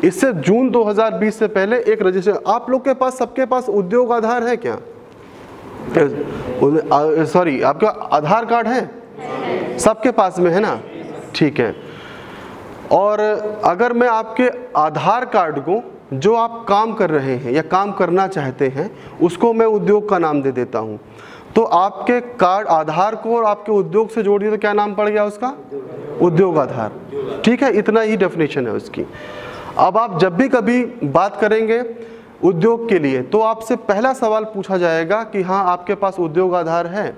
इससे जून 2020 से पहले एक रजिस्ट्रेशन, आप लोग के पास, सबके पास उद्योग आधार है क्या? सॉरी, आपका आधार कार्ड है? सबके पास में है ना? ठीक है। और अगर मैं आपके आधार कार्ड को, जो आप काम कर रहे हैं या काम करना चाहते हैं, उसको मैं उद्योग का नाम दे देता हूं, तो आपके कार्ड, आधार को और आपके उद्योग से जोड़ दिए तो क्या नाम पड़ गया उसका? उद्योग आधार। ठीक है, इतना ही डेफिनेशन है उसकी। अब आप जब भी कभी बात करेंगे उद्योग के लिए, तो आपसे पहला सवाल पूछा जाएगा कि हाँ, आपके पास उद्योग आधार है?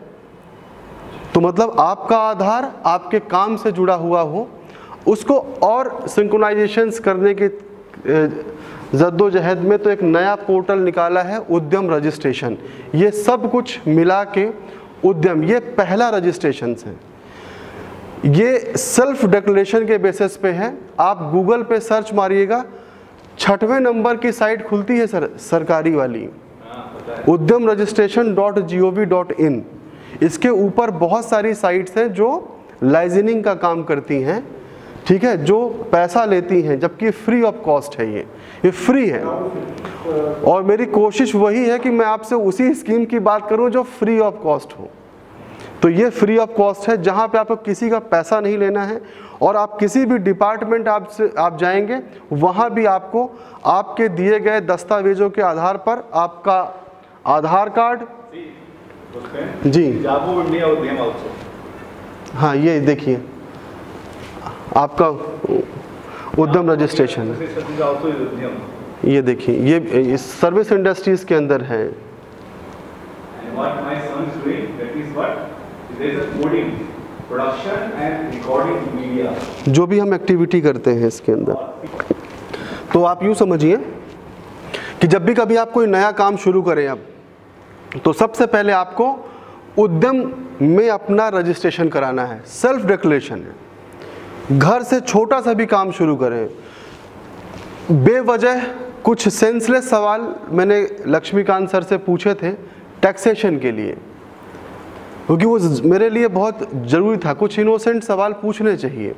तो मतलब आपका आधार आपके काम से जुड़ा हुआ हो, उसको और सिंक्रोनाइजेशंस करने की जद्दोजहद में तो एक नया पोर्टल निकाला है, उद्यम रजिस्ट्रेशन। ये सब कुछ मिला के उद्यम, ये पहला रजिस्ट्रेशन है। ये सेल्फ डिक्लेरेशन के बेसिस पे है। आप गूगल पे सर्च मारिएगा, 6वें नंबर की साइट खुलती है सरकारी वाली, उद्यम registration.gov.in। इसके ऊपर बहुत सारी साइट्स हैं जो लाइसेंसिंग का काम करती हैं, ठीक है, जो पैसा लेती हैं, जबकि फ्री ऑफ कॉस्ट है। ये फ्री है। और मेरी कोशिश वही है कि मैं आपसे उसी स्कीम की बात करूं जो फ्री ऑफ कॉस्ट हो। तो ये फ्री ऑफ कॉस्ट है, जहां पे आपको किसी का पैसा नहीं लेना है, और आप किसी भी डिपार्टमेंट आप जाएंगे, वहां भी आपको आपके दिए गए दस्तावेजों के आधार पर आपका आधार कार्ड जी, हाँ, ये देखिए आपका उद्यम रजिस्ट्रेशन है। ये देखिए, ये सर्विस इंडस्ट्रीज के अंदर है। जो भी हम एक्टिविटी करते हैं इसके अंदर, तो आप यूँ समझिए कि जब भी कभी आप कोई नया काम शुरू करें अब, तो सबसे पहले आपको उद्यम में अपना रजिस्ट्रेशन कराना है, सेल्फ डिक्लेरेशन है। घर से छोटा सा भी काम शुरू करें, बेवजह कुछ सेंसलेस सवाल मैंने लक्ष्मीकांत सर से पूछे थे टैक्सेशन के लिए, क्योंकि वो मेरे लिए बहुत ज़रूरी था। कुछ इनोसेंट सवाल पूछने चाहिए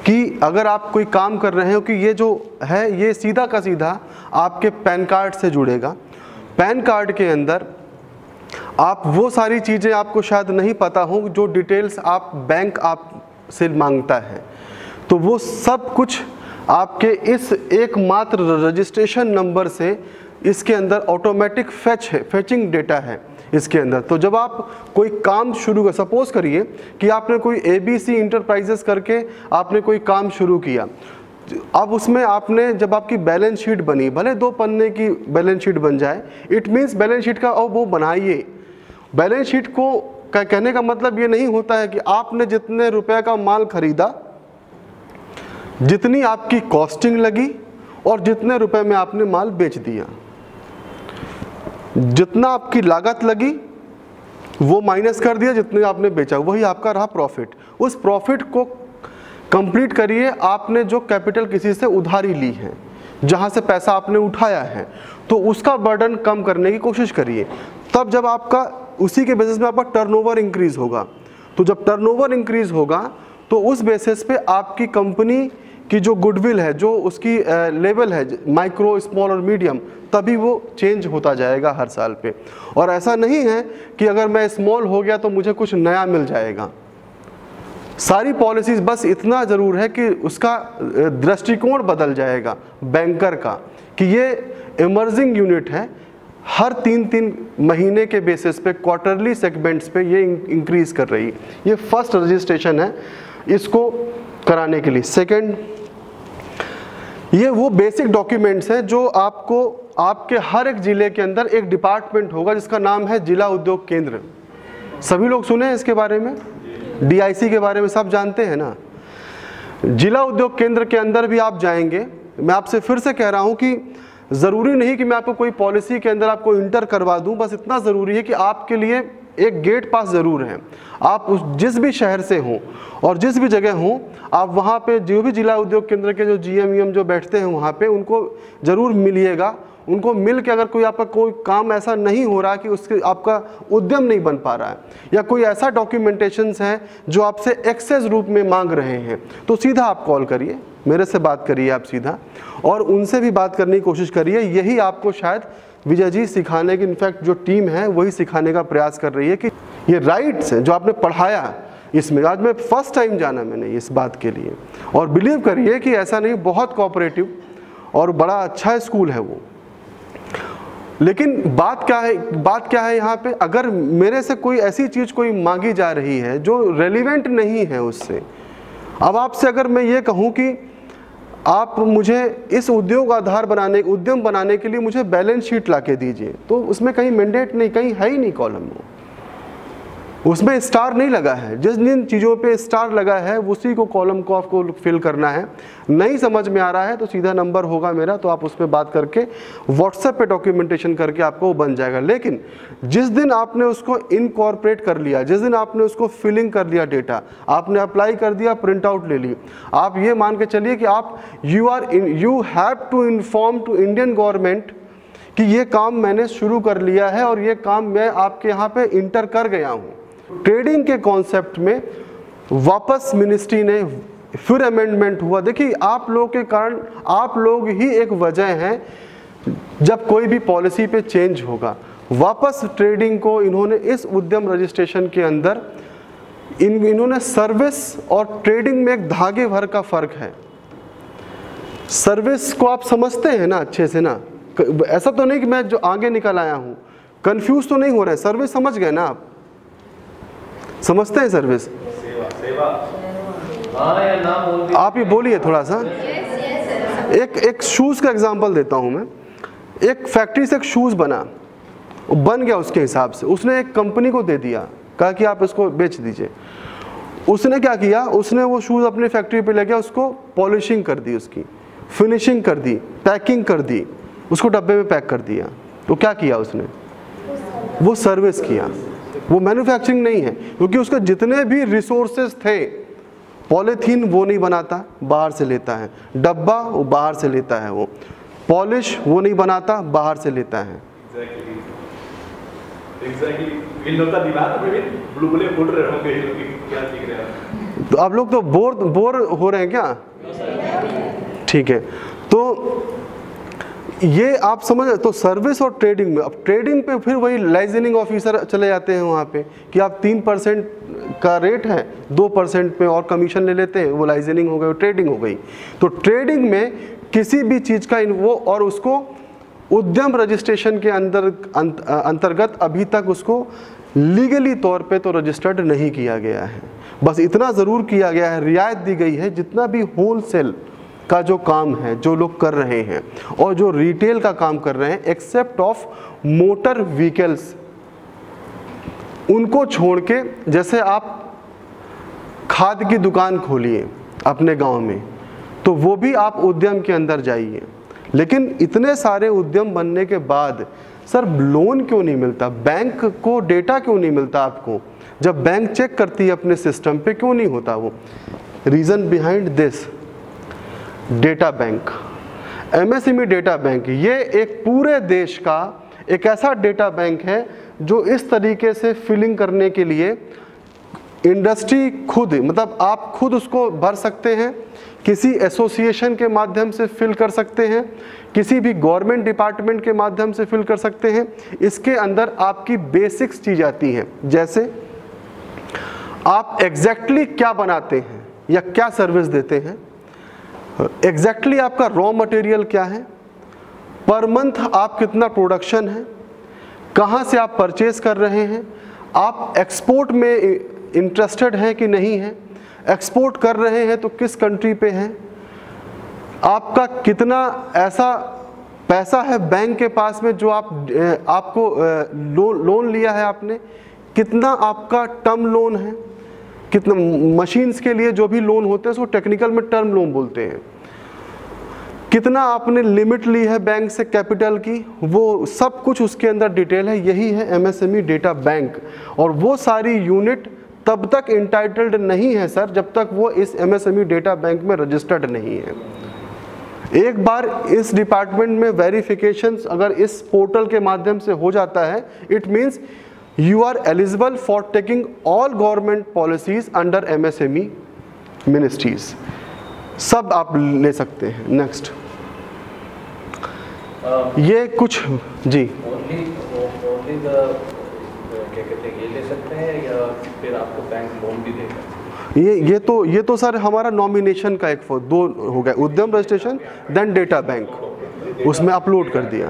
कि अगर आप कोई काम कर रहे हो कि ये जो है ये सीधा का सीधा आपके पैन कार्ड से जुड़ेगा। पैन कार्ड के अंदर आप वो सारी चीज़ें आपको शायद नहीं पता हो जो डिटेल्स आप बैंक आपसे मांगता है, तो वो सब कुछ आपके इस एकमात्र रजिस्ट्रेशन नंबर से इसके अंदर ऑटोमेटिक फेचिंग डेटा है इसके अंदर। तो जब आप कोई काम शुरू कर, सपोज करिए कि आपने कोई ABC इंटरप्राइजेस करके आपने कोई काम शुरू किया, अब उसमें आपने जब आपकी बैलेंस शीट बनी, भले 2 पन्ने की बैलेंस शीट बन जाए, इट मीन्स बैलेंस शीट का वो बनाइए। बैलेंस शीट को कहने का मतलब ये नहीं होता है कि आपने जितने रुपए का माल खरीदा, जितनी आपकी कॉस्टिंग लगी और जितने रुपए में आपने माल बेच दिया, जितना आपकी लागत लगी वो माइनस कर दिया, जितने आपने बेचा वही आपका रहा प्रॉफिट। उस प्रॉफिट को कंप्लीट करिए। आपने जो कैपिटल किसी से उधारी ली है, जहां से पैसा आपने उठाया है, तो उसका बर्डन कम करने की कोशिश करिए। तब जब आपका उसी के बेसिस में आपका टर्नओवर इंक्रीज होगा, तो जब टर्नओवर इंक्रीज होगा तो उस बेसिस पे आपकी कंपनी की जो गुडविल है, जो उसकी लेवल है, माइक्रो, स्मॉल और मीडियम, तभी वो चेंज होता जाएगा हर साल पे। और ऐसा नहीं है कि अगर मैं स्मॉल हो गया तो मुझे कुछ नया मिल जाएगा। सारी पॉलिसीज, बस इतना ज़रूर है कि उसका दृष्टिकोण बदल जाएगा बैंकर का, कि ये इमर्जिंग यूनिट है, हर 3-3 महीने के बेसिस पे, क्वार्टरली सेगमेंट्स पे ये इंक्रीज कर रही है। ये फर्स्ट रजिस्ट्रेशन है इसको कराने के लिए। सेकंड, ये वो बेसिक डॉक्यूमेंट्स हैं जो आपको, आपके हर एक ज़िले के अंदर एक डिपार्टमेंट होगा जिसका नाम है जिला उद्योग केंद्र। सभी लोग सुने हैं इसके बारे में, DIC के बारे में सब जानते हैं ना। जिला उद्योग केंद्र के अंदर भी आप जाएंगे, मैं आपसे फिर से कह रहा हूं कि ज़रूरी नहीं कि मैं आपको कोई पॉलिसी के अंदर आपको इंटर करवा दूं, बस इतना ज़रूरी है कि आपके लिए एक गेट पास ज़रूर है। आप उस जिस भी शहर से हों और जिस भी जगह हों, आप वहाँ पे जो भी जिला उद्योग केंद्र के जो GM जो बैठते हैं वहाँ पे, उनको ज़रूर मिलिएगा, उनको मिल के अगर कोई आपका कोई काम ऐसा नहीं हो रहा कि उसके आपका उद्यम नहीं बन पा रहा है, या कोई ऐसा डॉक्यूमेंटेशंस है जो आपसे एक्सेस रूप में मांग रहे हैं, तो सीधा आप कॉल करिए, मेरे से बात करिए आप सीधा, और उनसे भी बात करने की कोशिश करिए। यही आपको शायद विजय जी सिखाने की, इनफैक्ट जो टीम है वही सिखाने का प्रयास कर रही है कि ये राइट्स हैं जो आपने पढ़ाया इसमें। आज मैं फर्स्ट टाइम जाना मैंने इस बात के लिए, और बिलीव करिए कि ऐसा नहीं, बहुत कोऑपरेटिव और बड़ा अच्छा स्कूल है वो। लेकिन बात क्या है यहाँ पे, अगर मेरे से कोई ऐसी चीज़ कोई मांगी जा रही है जो रेलिवेंट नहीं है उससे, अब आपसे अगर मैं ये कहूँ कि आप मुझे इस उद्यम बनाने के लिए मुझे बैलेंस शीट ला के दीजिए, तो उसमें कहीं मैंडेट नहीं, कहीं है ही नहीं कॉलम, उसमें स्टार नहीं लगा है। जिस जिन चीज़ों पे स्टार लगा है उसी को कॉलम को आपको फिल करना है। नहीं समझ में आ रहा है तो सीधा नंबर होगा मेरा, तो आप उस पर बात करके व्हाट्सएप पे डॉक्यूमेंटेशन करके आपको वो बन जाएगा। लेकिन जिस दिन आपने उसको इनकॉर्पोरेट कर लिया, जिस दिन आपने उसको फिलिंग कर लिया, डेटा आपने अप्लाई कर दिया, प्रिंट आउट ले ली, आप ये मान के चलिए कि आप you have to inform to Indian government कि ये काम मैंने शुरू कर लिया है और ये काम मैं आपके यहाँ पे इंटर कर गया हूँ। ट्रेडिंग के कॉन्सेप्ट में वापस मिनिस्ट्री ने फिर अमेंडमेंट हुआ। देखिए, आप लोगों के कारण, आप लोग ही एक वजह हैं जब कोई भी पॉलिसी पे चेंज होगा। वापस ट्रेडिंग को इन्होंने इस उद्यम रजिस्ट्रेशन के अंदर इन्होंने सर्विस और ट्रेडिंग में एक धागे भर का फर्क है। सर्विस को आप समझते हैं ना अच्छे से ना, ऐसा तो नहीं कि मैं जो आगे निकल आया हूँ, कंफ्यूज तो नहीं हो रहा है। सर्विस समझ गए ना, आप समझते हैं सर्विस? सेवा। आप ही बोलिए थोड़ा सा। एक शूज़ का एग्जांपल देता हूं मैं। एक फैक्ट्री से एक शूज़ बन गया, उसके हिसाब से उसने एक कंपनी को दे दिया, कहा कि आप इसको बेच दीजिए। उसने क्या किया, उसने वो शूज़ अपनी फैक्ट्री पे ले गया, उसको पॉलिशिंग कर दी, उसकी फिनिशिंग कर दी, पैकिंग कर दी, उसको डब्बे में पैक कर दिया। तो क्या किया उसने? वो सर्विस किया, वो मैन्युफैक्चरिंग नहीं है। क्योंकि उसके जितने भी रिसोर्सेज थे, पॉलीथीन वो नहीं बनाता, बाहर से लेता है, डब्बा वो बाहर से लेता है, वो पॉलिश वो नहीं बनाता, बाहर से लेता है। तो आप लोग तो बोर हो रहे हैं क्या? ठीक है, तो ये आप समझ। तो सर्विस और ट्रेडिंग में, अब ट्रेडिंग पे फिर वही लाइसेंसिंग ऑफिसर चले जाते हैं वहाँ पे कि आप 3% का रेट है, 2% पे और कमीशन ले लेते हैं, वो लाइसेंसिंग हो गई, ट्रेडिंग हो गई। तो ट्रेडिंग में किसी भी चीज़ का वो, और उसको उद्यम रजिस्ट्रेशन के अंतर्गत अभी तक उसको लीगली तौर पे तो रजिस्टर्ड नहीं किया गया है। बस इतना ज़रूर किया गया है, रियायत दी गई है, जितना भी होलसेल का जो काम है जो लोग कर रहे हैं और जो रिटेल का काम कर रहे हैं, एक्सेप्ट ऑफ मोटर व्हीकल्स, उनको छोड़ के, जैसे आप खाद की दुकान खोलिए अपने गांव में, तो वो भी आप उद्यम के अंदर जाइए। लेकिन इतने सारे उद्यम बनने के बाद सर लोन क्यों नहीं मिलता? बैंक को डेटा क्यों नहीं मिलता आपको? जब बैंक चेक करती है अपने सिस्टम पे, क्यों नहीं होता वो? Reason behind this, data bank, MSME data bank, ये एक पूरे देश का एक ऐसा डेटा बैंक है जो इस तरीके से फिलिंग करने के लिए इंडस्ट्री खुद, मतलब आप खुद उसको भर सकते हैं, किसी एसोसिएशन के माध्यम से फिल कर सकते हैं, किसी भी गवर्नमेंट डिपार्टमेंट के माध्यम से फिल कर सकते हैं। इसके अंदर आपकी बेसिक्स चीज़ आती हैं, जैसे आप एग्जैक्टली क्या बनाते हैं या क्या सर्विस देते हैं, एग्जैक्टली आपका रॉ मटेरियल क्या है, पर मंथ आप कितना प्रोडक्शन है, कहाँ से आप परचेज कर रहे हैं, आप एक्सपोर्ट में इंटरेस्टेड हैं कि नहीं हैं, एक्सपोर्ट कर रहे हैं तो किस कंट्री पे हैं, आपका कितना ऐसा पैसा है बैंक के पास में जो आपको लोन लिया है आपने, कितना आपका टर्म लोन है, कितना मशीन्स के लिए जो भी लोन होते हैं उसको टेक्निकल में टर्म लोन बोलते हैं, कितना आपने लिमिट ली है बैंक से कैपिटल की, वो सब कुछ उसके अंदर डिटेल है। यही है एमएसएमई डेटा बैंक। और वो सारी यूनिट तब तक इंटाइटल्ड नहीं है सर जब तक वो इस एमएसएमई डेटा बैंक में रजिस्टर्ड नहीं है। एक बार इस डिपार्टमेंट में वेरिफिकेशन अगर इस पोर्टल के माध्यम से हो जाता है, it means you are eligible for taking all government policies under MSME ministries, सब आप ले सकते हैं। नेक्स्ट, ये कुछ जी क्या कहते हैं, ये ले सकते हैं या फिर आपको बैंक लोन भी देगा? ये तो सर हमारा नॉमिनेशन का एक दो हो गया, उद्यम रजिस्ट्रेशन देन डेटा बैंक, उसमें अपलोड कर दिया।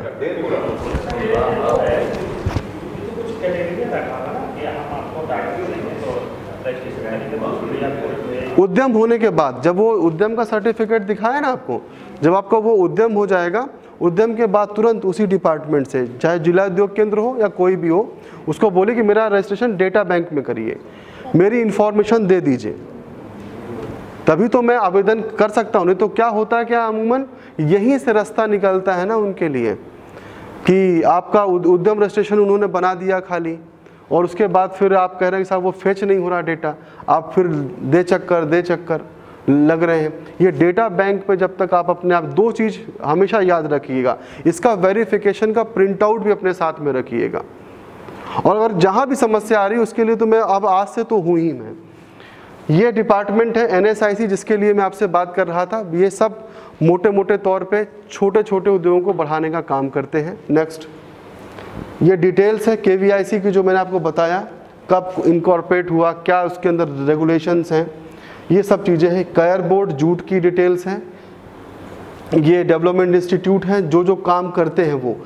उद्यम होने के बाद जब वो उद्यम का सर्टिफिकेट दिखाया ना आपको, जब आपका वो उद्यम हो जाएगा, उद्यम के बाद तुरंत उसी डिपार्टमेंट से, चाहे जिला उद्योग केंद्र हो या कोई भी हो, उसको बोले कि मेरा रजिस्ट्रेशन डेटा बैंक में करिए, मेरी इंफॉर्मेशन दे दीजिए, तभी तो मैं आवेदन कर सकता हूँ। नहीं तो क्या होता है, क्या अमूमन यहीं से रास्ता निकलता है ना उनके लिए कि आपका उद्यम रजिस्ट्रेशन उन्होंने बना दिया खाली, और उसके बाद फिर आप कह रहे हैं कि साहब वो फेच नहीं हो रहा डेटा, आप फिर दे चक्कर लग रहे हैं। ये डेटा बैंक पे जब तक आप अपने आप, दो चीज़ हमेशा याद रखिएगा, इसका वेरिफिकेशन का प्रिंट आउट भी अपने साथ में रखिएगा, और अगर जहाँ भी समस्या आ रही है उसके लिए तो मैं अब आज से तो हूँ ही मैं। ये डिपार्टमेंट है NSIC जिसके लिए मैं आपसे बात कर रहा था, ये सब मोटे मोटे तौर पे छोटे छोटे उद्योगों को बढ़ाने का काम करते हैं। नेक्स्ट, ये डिटेल्स है KVIC की जो मैंने आपको बताया, कब इनकॉर्पोरेट हुआ, क्या उसके अंदर रेगुलेशंस हैं, ये सब चीज़ें हैं। कयर बोर्ड जूट की डिटेल्स हैं, ये डेवलपमेंट इंस्टीट्यूट हैं जो काम करते हैं वो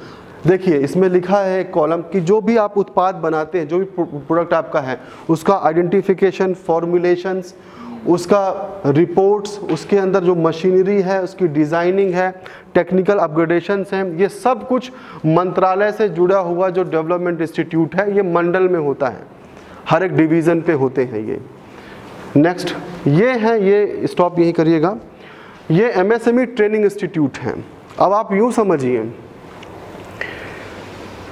देखिए, इसमें लिखा है एक कॉलम कि जो भी आप उत्पाद बनाते हैं, जो भी प्रोडक्ट आपका है, उसका आइडेंटिफिकेशन, फॉर्मुलेशंस, उसका रिपोर्ट्स, उसके अंदर जो मशीनरी है उसकी डिज़ाइनिंग है, टेक्निकल अपग्रेडेशंस हैं, ये सब कुछ मंत्रालय से जुड़ा हुआ जो डेवलपमेंट इंस्टीट्यूट है, ये मंडल में होता है, हर एक डिवीज़न पे होते हैं ये। नेक्स्ट, ये है, ये स्टॉप यहीं करिएगा, ये MSME ट्रेनिंग इंस्टीट्यूट हैं। अब आप यूँ समझिए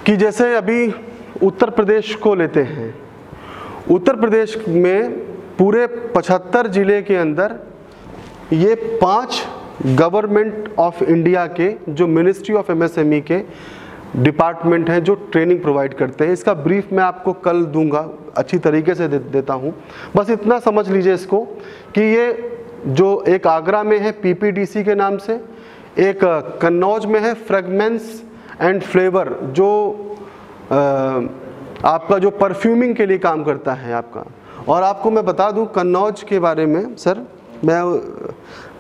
कि जैसे अभी उत्तर प्रदेश को लेते हैं, उत्तर प्रदेश में पूरे 75 ज़िले के अंदर ये 5 गवर्नमेंट ऑफ इंडिया के जो मिनिस्ट्री ऑफ MSME के डिपार्टमेंट हैं जो ट्रेनिंग प्रोवाइड करते हैं। इसका ब्रीफ मैं आपको कल दूंगा, अच्छी तरीके से देता हूँ, बस इतना समझ लीजिए इसको कि ये जो एक आगरा में है PPDC के नाम से, एक कन्नौज में है फ्रेगमेंस एंड फ्लेवर जो आपका जो परफ्यूमिंग के लिए काम करता है आपका। और आपको मैं बता दूं कन्नौज के बारे में सर, मैं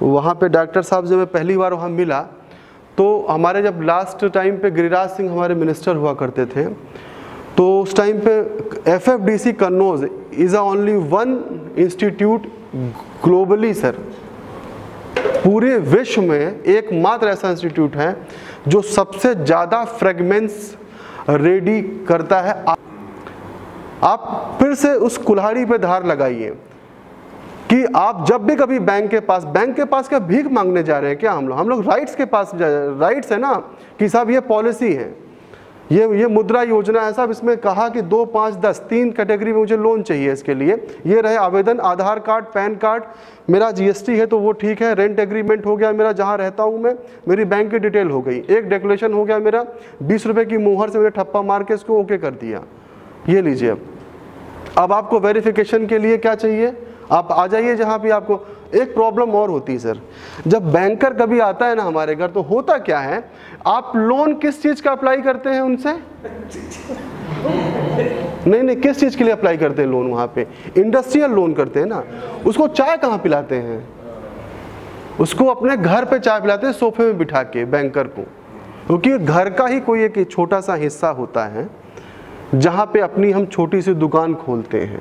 वहाँ पे डॉक्टर साहब जब मैं पहली बार वहाँ मिला तो हमारे जब लास्ट टाइम पे गिरिराज सिंह हमारे मिनिस्टर हुआ करते थे, तो उस टाइम पे FFDC Kannauj is only one institute globally sir, पूरे विश्व में एकमात्र ऐसा इंस्टीट्यूट है जो सबसे ज़्यादा फ्रेगमेंट्स रेडी करता है। आप फिर से उस कुल्हाड़ी पे धार लगाइए कि आप जब भी कभी बैंक के पास क्या भीख मांगने जा रहे हैं क्या? हम लोग राइट्स के पास राइट्स है ना कि साहब ये पॉलिसी है, ये मुद्रा योजना है साहब, इसमें कहा कि 2, 5, 10 3 कैटेगरी में मुझे लोन चाहिए, इसके लिए ये रहे आवेदन, आधार कार्ड, पैन कार्ड, मेरा GST है तो वो ठीक है, रेंट एग्रीमेंट हो गया मेरा, जहाँ रहता हूँ मैं, मेरी बैंक की डिटेल हो गई, एक डिक्लेरेशन हो गया मेरा, 20 रुपये की मुहर से मैंने ठप्पा मार के इसको ओके कर दिया। ये लीजिए, अब आपको वेरिफिकेशन के लिए क्या चाहिए, आप आ जाइए जहाँ भी आपको। एक प्रॉब्लम और होती है सर, जब बैंकर कभी आता है ना हमारे घर, तो होता क्या है, आप लोन किस चीज़ का अप्लाई करते हैं उनसे? नहीं, किस चीज़ के लिए अप्लाई करते हैं लोन? वहाँ पे इंडस्ट्रियल लोन करते हैं ना, उसको चाय कहाँ पिलाते हैं? उसको अपने घर पे चाय पिलाते हैं सोफे में बिठा के बैंकर को, क्योंकि घर का ही कोई एक छोटा सा हिस्सा होता है जहाँ पे अपनी हम छोटी सी दुकान खोलते हैं,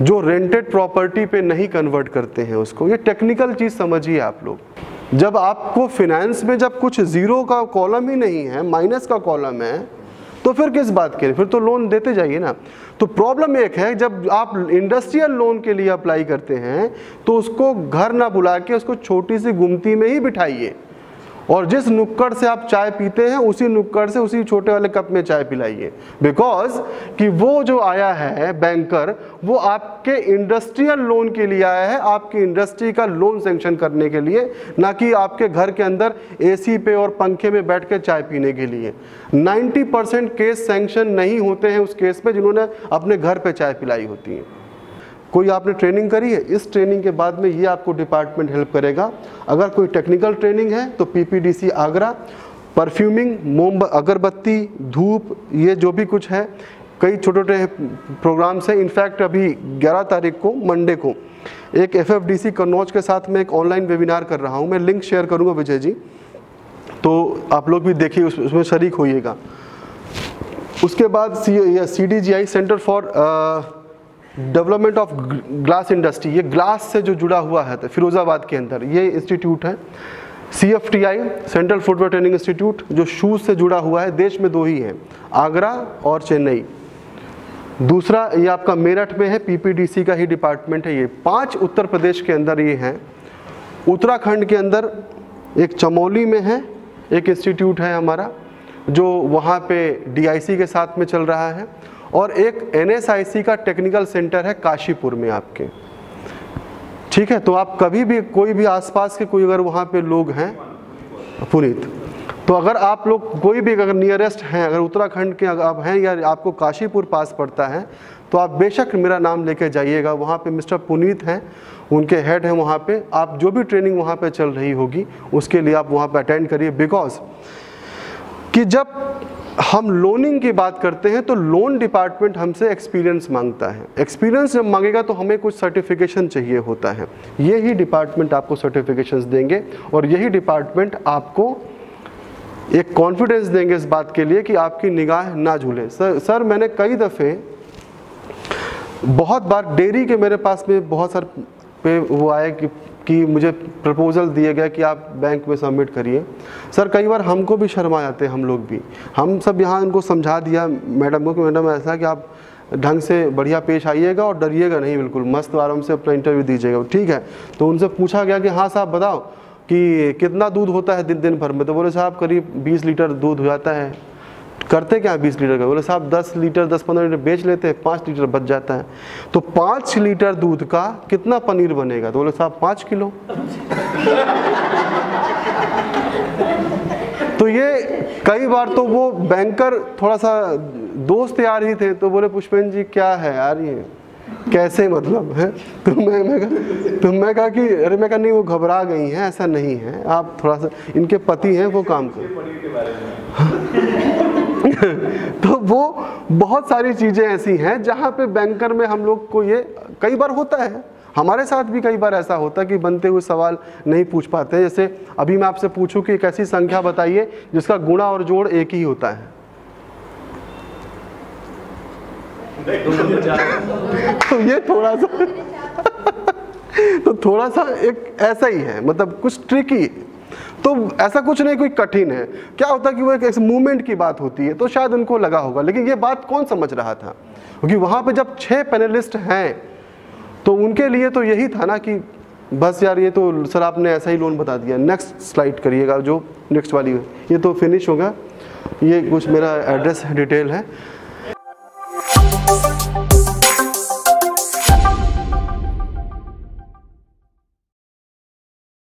जो रेंटेड प्रॉपर्टी पे नहीं कन्वर्ट करते हैं उसको। ये टेक्निकल चीज़ समझिए आप लोग। जब आपको फिनेंस में जब कुछ ज़ीरो का कॉलम ही नहीं है, माइनस का कॉलम है, तो फिर किस बात के लिए, फिर तो लोन देते जाइए ना। तो प्रॉब्लम एक है, जब आप इंडस्ट्रियल लोन के लिए अप्लाई करते हैं तो उसको घर ना बुला के उसको छोटी सी गुमती में ही बिठाइए, और जिस नुक्कड़ से आप चाय पीते हैं उसी नुक्कड़ से उसी छोटे वाले कप में चाय पिलाइए। बिकॉज कि वो जो आया है बैंकर, वो आपके इंडस्ट्रियल लोन के लिए आया है, आपकी इंडस्ट्री का लोन सैंक्शन करने के लिए, ना कि आपके घर के अंदर एसी पे और पंखे में बैठ के चाय पीने के लिए। 90% केस सैंक्शन नहीं होते हैं उस केस पे जिन्होंने अपने घर पे चाय पिलाई होती है। कोई आपने ट्रेनिंग करी है, इस ट्रेनिंग के बाद में ये आपको डिपार्टमेंट हेल्प करेगा। अगर कोई टेक्निकल ट्रेनिंग है तो पीपीडीसी आगरा, परफ्यूमिंग, मोम अगरबत्ती, धूप, ये जो भी कुछ है, कई छोटे छोटे प्रोग्राम्स हैं। इनफैक्ट अभी 11 तारीख को मंडे को एक FFDC कन्नौज के साथ में एक ऑनलाइन वेबिनार कर रहा हूँ, मैं लिंक शेयर करूँगा विजय जी, तो आप लोग भी देखिए, उसमें शरीक होइएगा। उसके बाद CDGI centre for development of glass industry, ये ग्लास से जो जुड़ा हुआ है तो फिरोज़ाबाद के अंदर ये इंस्टीट्यूट है। CFTI central footwear training institute जो शूज़ से जुड़ा हुआ है, देश में 2 ही हैं, आगरा और चेन्नई। दूसरा ये आपका मेरठ में है, PPDC का ही डिपार्टमेंट है। ये 5 उत्तर प्रदेश के अंदर ये हैं। उत्तराखंड के अंदर एक चमोली में है, एक इंस्टीट्यूट है हमारा जो वहाँ पे DIC के साथ में चल रहा है, और एक NSIC का टेक्निकल सेंटर है काशीपुर में आपके। ठीक है, तो आप कभी भी कोई भी आसपास के कोई अगर वहाँ पे लोग हैं पुनीत, तो अगर आप लोग कोई भी अगर नियरेस्ट हैं, अगर उत्तराखंड के अगर आप हैं या आपको काशीपुर पास पड़ता है, तो आप बेशक मेरा नाम लेके जाइएगा। वहाँ पे मिस्टर पुनीत हैं, उनके हेड हैं वहाँ पे। आप जो भी ट्रेनिंग वहाँ पे चल रही होगी उसके लिए आप वहाँ पे अटेंड करिए। बिकॉज कि जब हम लोनिंग की बात करते हैं तो लोन डिपार्टमेंट हमसे एक्सपीरियंस मांगता है। एक्सपीरियंस जब मांगेगा तो हमें कुछ सर्टिफिकेशन चाहिए होता है। यही डिपार्टमेंट आपको सर्टिफिकेशंस देंगे और यही डिपार्टमेंट आपको एक कॉन्फिडेंस देंगे इस बात के लिए कि आपकी निगाह ना झूले। सर मैंने कई दफ़े बहुत बार डेयरी के मेरे पास में बहुत सारे पे वो आए कि मुझे प्रपोज़ल दिए गए कि आप बैंक में सबमिट करिए। सर कई बार हमको भी शर्मा जाते हैं, हम लोग भी, हम सब यहाँ उनको समझा दिया मैडम को कि मैडम ऐसा कि आप ढंग से बढ़िया पेश आइएगा और डरिएगा नहीं, बिल्कुल मस्त आराम से अपना इंटरव्यू दीजिएगा। ठीक है, तो उनसे पूछा गया कि हाँ साहब बताओ कि कितना दूध होता है दिन भर में? तो बोले साहब करीब 20 लीटर दूध हो जाता है। करते क्या 20 लीटर का? बोले साहब 10 लीटर 10-15 लीटर बेच लेते हैं, 5 लीटर बच जाता है। तो 5 लीटर दूध का कितना पनीर बनेगा? तो बोले साहब 5 किलो। तो ये कई बार तो वो बैंकर थोड़ा सा दोस्त यार ही थे, तो बोले पुष्पेंद्र जी क्या है यार ये कैसे मतलब है? तो मैं कहा कि अरे मैं कहा नहीं वो घबरा गई हैं, ऐसा नहीं है, आप थोड़ा सा, इनके पति हैं वो काम कर तो वो बहुत सारी चीज़ें ऐसी हैं जहाँ पे बैंकर में हम लोग को ये कई बार होता है, हमारे साथ भी कई बार ऐसा होता है कि बनते हुए सवाल नहीं पूछ पाते। जैसे अभी मैं आपसे पूछूं कि एक ऐसी संख्या बताइए जिसका गुणा और जोड़ एक ही होता है। तो ये थोड़ा सा एक ऐसा ही है, मतलब कुछ ट्रिकी। तो ऐसा कुछ नहीं कोई कठिन है। क्या होता है कि वो एक मूवमेंट की बात होती है, तो शायद उनको लगा होगा, लेकिन ये बात कौन समझ रहा था? क्योंकि वहाँ पे जब 6 पैनलिस्ट हैं तो उनके लिए तो यही था ना कि बस यार ये तो सर आपने ऐसा ही लोन बता दिया। नेक्स्ट स्लाइड करिएगा, जो नेक्स्ट वाली है, ये तो फिनिश होगा। ये कुछ मेरा एड्रेस डिटेल है।